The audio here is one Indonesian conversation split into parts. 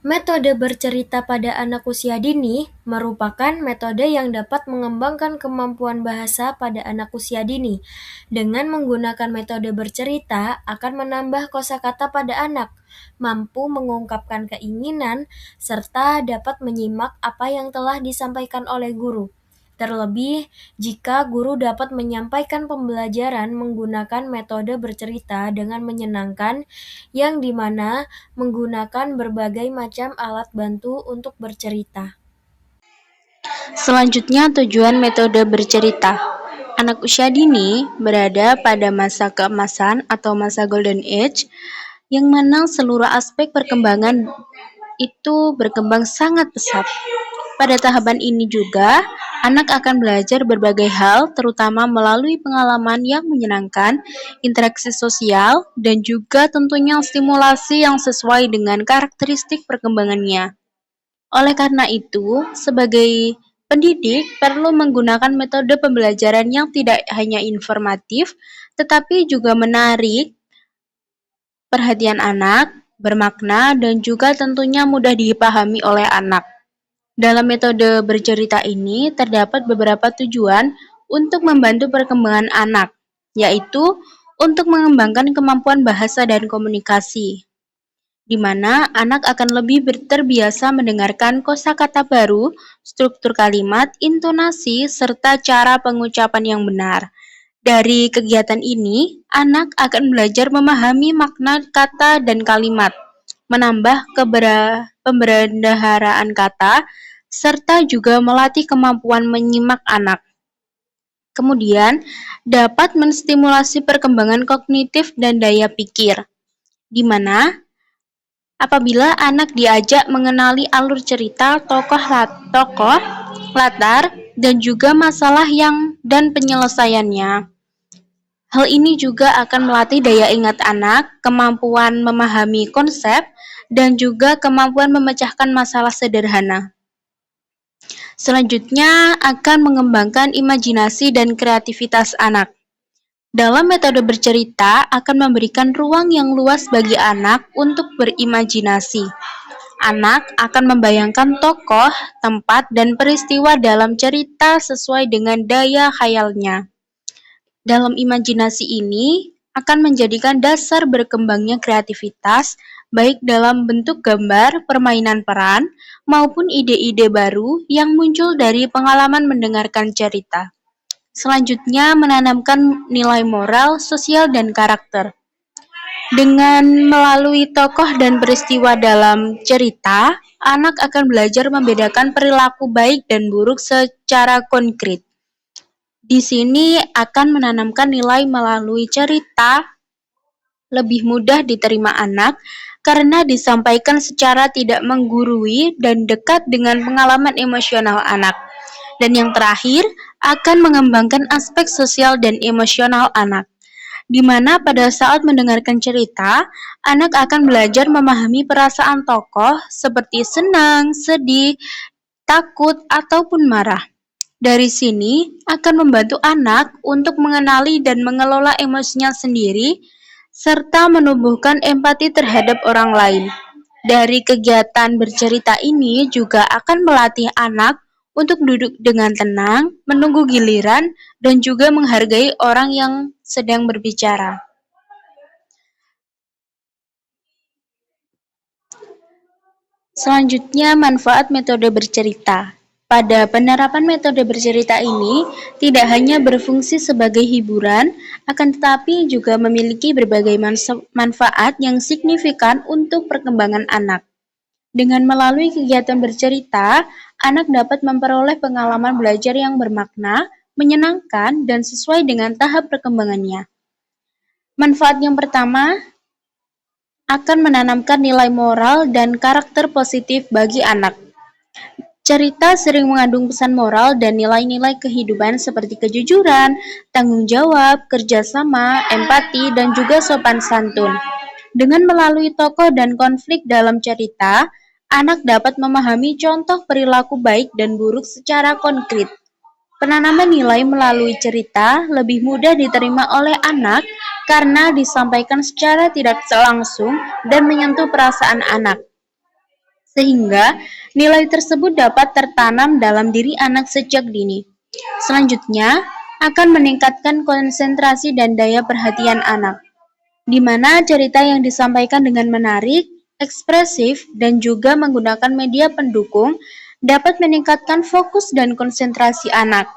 Metode bercerita pada anak usia dini merupakan metode yang dapat mengembangkan kemampuan bahasa pada anak usia dini. Dengan menggunakan metode bercerita akan menambah kosakata pada anak, mampu mengungkapkan keinginan, serta dapat menyimak apa yang telah disampaikan oleh guru. Terlebih, jika guru dapat menyampaikan pembelajaran menggunakan metode bercerita dengan menyenangkan, yang dimana menggunakan berbagai macam alat bantu untuk bercerita. Selanjutnya, tujuan metode bercerita. Anak usia dini berada pada masa keemasan atau masa golden age, yang mana seluruh aspek perkembangan itu berkembang sangat pesat. Pada tahapan ini juga, anak akan belajar berbagai hal, terutama melalui pengalaman yang menyenangkan, interaksi sosial, dan juga tentunya stimulasi yang sesuai dengan karakteristik perkembangannya. Oleh karena itu, sebagai pendidik perlu menggunakan metode pembelajaran yang tidak hanya informatif, tetapi juga menarik perhatian anak, bermakna, dan juga tentunya mudah dipahami oleh anak. Dalam metode bercerita ini terdapat beberapa tujuan untuk membantu perkembangan anak, yaitu untuk mengembangkan kemampuan bahasa dan komunikasi, di mana anak akan lebih terbiasa mendengarkan kosakata baru, struktur kalimat, intonasi, serta cara pengucapan yang benar. Dari kegiatan ini, anak akan belajar memahami makna kata dan kalimat, menambah pembendaharaan kata, serta juga melatih kemampuan menyimak anak. Kemudian, dapat menstimulasi perkembangan kognitif dan daya pikir, di mana apabila anak diajak mengenali alur cerita, tokoh, latar, dan juga masalah dan penyelesaiannya. Hal ini juga akan melatih daya ingat anak, kemampuan memahami konsep, dan juga kemampuan memecahkan masalah sederhana. Selanjutnya akan mengembangkan imajinasi dan kreativitas anak. Dalam metode bercerita akan memberikan ruang yang luas bagi anak untuk berimajinasi. Anak akan membayangkan tokoh, tempat, dan peristiwa dalam cerita sesuai dengan daya khayalnya. Dalam imajinasi ini akan menjadikan dasar berkembangnya kreativitas, baik dalam bentuk gambar, permainan peran, maupun ide-ide baru yang muncul dari pengalaman mendengarkan cerita. Selanjutnya, menanamkan nilai moral, sosial, dan karakter. Dengan melalui tokoh dan peristiwa dalam cerita, anak akan belajar membedakan perilaku baik dan buruk secara konkret. Di sini akan menanamkan nilai melalui cerita lebih mudah diterima anak karena disampaikan secara tidak menggurui dan dekat dengan pengalaman emosional anak. Dan yang terakhir, akan mengembangkan aspek sosial dan emosional anak, di mana pada saat mendengarkan cerita, anak akan belajar memahami perasaan tokoh seperti senang, sedih, takut, ataupun marah. Dari sini akan membantu anak untuk mengenali dan mengelola emosinya sendiri, serta menumbuhkan empati terhadap orang lain. Dari kegiatan bercerita ini juga akan melatih anak untuk duduk dengan tenang, menunggu giliran, dan juga menghargai orang yang sedang berbicara. Selanjutnya, manfaat metode bercerita. Pada penerapan metode bercerita ini, tidak hanya berfungsi sebagai hiburan, akan tetapi juga memiliki berbagai manfaat yang signifikan untuk perkembangan anak. Dengan melalui kegiatan bercerita, anak dapat memperoleh pengalaman belajar yang bermakna, menyenangkan, dan sesuai dengan tahap perkembangannya. Manfaat yang pertama, akan menanamkan nilai moral dan karakter positif bagi anak. Cerita sering mengandung pesan moral dan nilai-nilai kehidupan seperti kejujuran, tanggung jawab, kerjasama, empati, dan juga sopan santun. Dengan melalui tokoh dan konflik dalam cerita, anak dapat memahami contoh perilaku baik dan buruk secara konkret. Penanaman nilai melalui cerita lebih mudah diterima oleh anak karena disampaikan secara tidak langsung dan menyentuh perasaan anak. sehingga nilai tersebut dapat tertanam dalam diri anak sejak dini. Selanjutnya, akan meningkatkan konsentrasi dan daya perhatian anak, di mana cerita yang disampaikan dengan menarik, ekspresif, dan juga menggunakan media pendukung dapat meningkatkan fokus dan konsentrasi anak.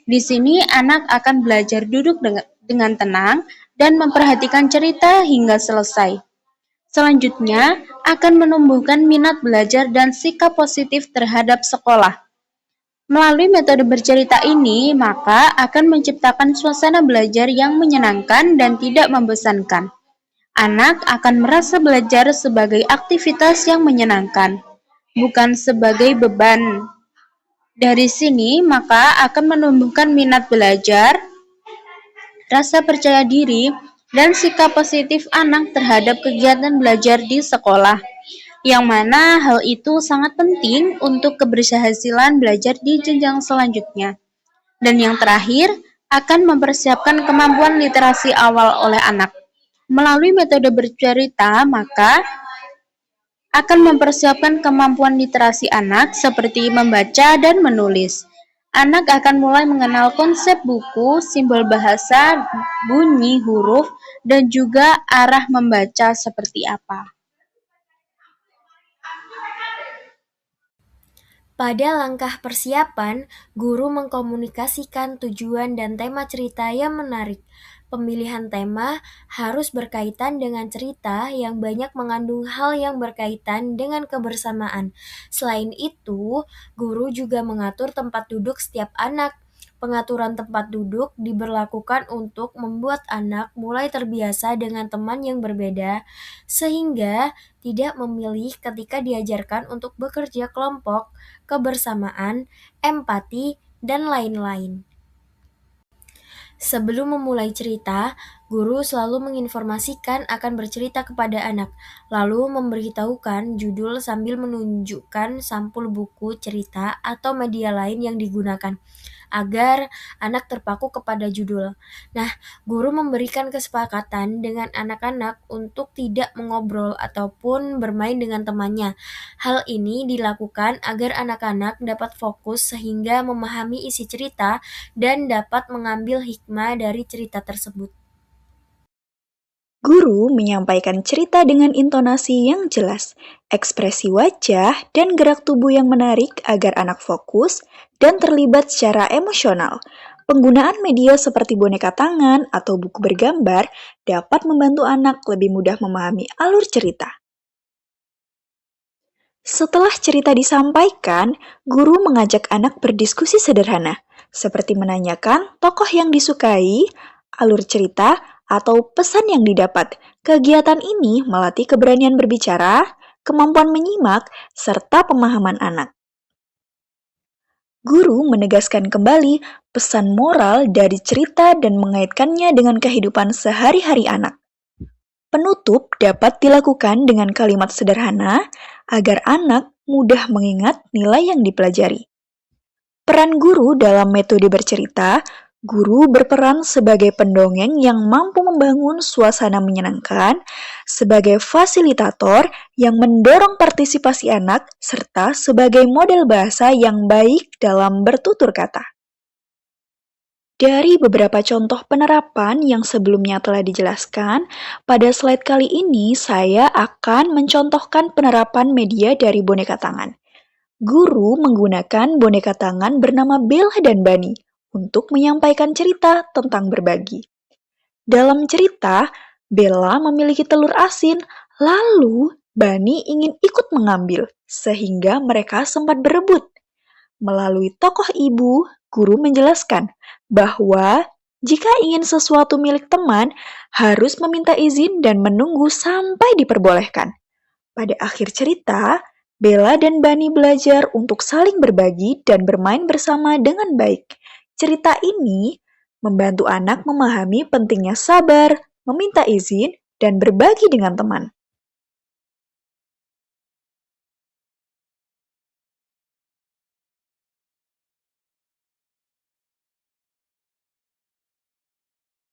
Di sini, anak akan belajar duduk dengan tenang dan memperhatikan cerita hingga selesai. Selanjutnya, akan menumbuhkan minat belajar dan sikap positif terhadap sekolah. Melalui metode bercerita ini, maka akan menciptakan suasana belajar yang menyenangkan dan tidak membosankan. Anak akan merasa belajar sebagai aktivitas yang menyenangkan, bukan sebagai beban. Dari sini, maka akan menumbuhkan minat belajar, rasa percaya diri, dan sikap positif anak terhadap kegiatan belajar di sekolah, yang mana hal itu sangat penting untuk keberhasilan belajar di jenjang selanjutnya. Dan yang terakhir, akan mempersiapkan kemampuan literasi awal oleh anak. Melalui metode bercerita, maka akan mempersiapkan kemampuan literasi anak seperti membaca dan menulis. Anak akan mulai mengenal konsep buku, simbol bahasa, bunyi huruf, dan juga arah membaca seperti apa. Pada langkah persiapan, guru mengkomunikasikan tujuan dan tema cerita yang menarik. Pemilihan tema harus berkaitan dengan cerita yang banyak mengandung hal yang berkaitan dengan kebersamaan. Selain itu, guru juga mengatur tempat duduk setiap anak. Pengaturan tempat duduk diberlakukan untuk membuat anak mulai terbiasa dengan teman yang berbeda, sehingga tidak memilih ketika diajarkan untuk bekerja kelompok, kebersamaan, empati, dan lain-lain. Sebelum memulai cerita, guru selalu menginformasikan akan bercerita kepada anak, lalu memberitahukan judul sambil menunjukkan sampul buku cerita atau media lain yang digunakan, agar anak terpaku kepada judul. Nah, guru memberikan kesepakatan dengan anak-anak untuk tidak mengobrol ataupun bermain dengan temannya. Hal ini dilakukan agar anak-anak dapat fokus sehingga memahami isi cerita dan dapat mengambil hikmah dari cerita tersebut. Guru menyampaikan cerita dengan intonasi yang jelas, ekspresi wajah, dan gerak tubuh yang menarik agar anak fokus dan terlibat secara emosional. Penggunaan media seperti boneka tangan atau buku bergambar dapat membantu anak lebih mudah memahami alur cerita. Setelah cerita disampaikan, guru mengajak anak berdiskusi sederhana, seperti menanyakan tokoh yang disukai, alur cerita, atau pesan yang didapat. Kegiatan ini melatih keberanian berbicara, kemampuan menyimak, serta pemahaman anak. Guru menegaskan kembali pesan moral dari cerita dan mengaitkannya dengan kehidupan sehari-hari anak. Penutup dapat dilakukan dengan kalimat sederhana agar anak mudah mengingat nilai yang dipelajari. Peran guru dalam metode bercerita, guru berperan sebagai pendongeng yang mampu membangun suasana menyenangkan, sebagai fasilitator yang mendorong partisipasi anak, serta sebagai model bahasa yang baik dalam bertutur kata. Dari beberapa contoh penerapan yang sebelumnya telah dijelaskan, pada slide kali ini saya akan mencontohkan penerapan media dari boneka tangan. Guru menggunakan boneka tangan bernama Bella dan Bunny untuk menyampaikan cerita tentang berbagi. Dalam cerita, Bella memiliki telur asin, lalu Bunny ingin ikut mengambil, sehingga mereka sempat berebut. Melalui tokoh ibu, guru menjelaskan bahwa jika ingin sesuatu milik teman, harus meminta izin dan menunggu sampai diperbolehkan. Pada akhir cerita, Bella dan Bunny belajar untuk saling berbagi dan bermain bersama dengan baik. Cerita ini membantu anak memahami pentingnya sabar, meminta izin, dan berbagi dengan teman.